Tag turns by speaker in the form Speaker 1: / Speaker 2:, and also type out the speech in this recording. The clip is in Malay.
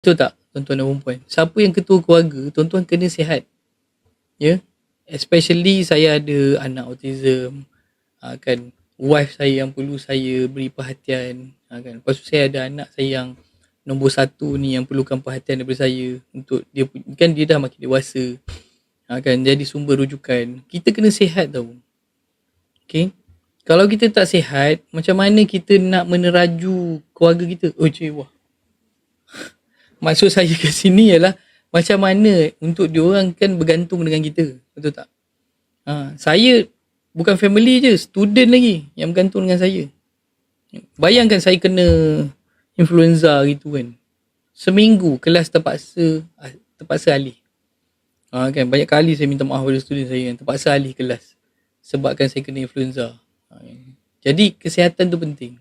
Speaker 1: Betul tak tuan-tuan dan puan? Siapa yang ketua keluarga, tuan-tuan kena sihat. Ya. Especially saya ada anak autism, kan, wife saya yang perlu saya beri perhatian, kan. Lepas tu saya ada anak saya yang nombor satu ni yang perlukan perhatian daripada saya untuk dia, kan dia dah makin dewasa, kan, jadi sumber rujukan. Kita kena sihat tau. Okay. Kalau kita tak sihat, macam mana kita nak meneraju keluarga kita? Oh cik, wah. Maksud saya ke sini ialah macam mana untuk diorang kan bergantung dengan kita. Betul tak? Saya bukan family je, student lagi yang bergantung dengan saya. Bayangkan saya kena influenza gitu kan. Seminggu kelas terpaksa alih. Kan banyak kali saya minta maaf pada student saya kan, terpaksa alih kelas sebabkan saya kena influenza. Jadi kesihatan tu penting.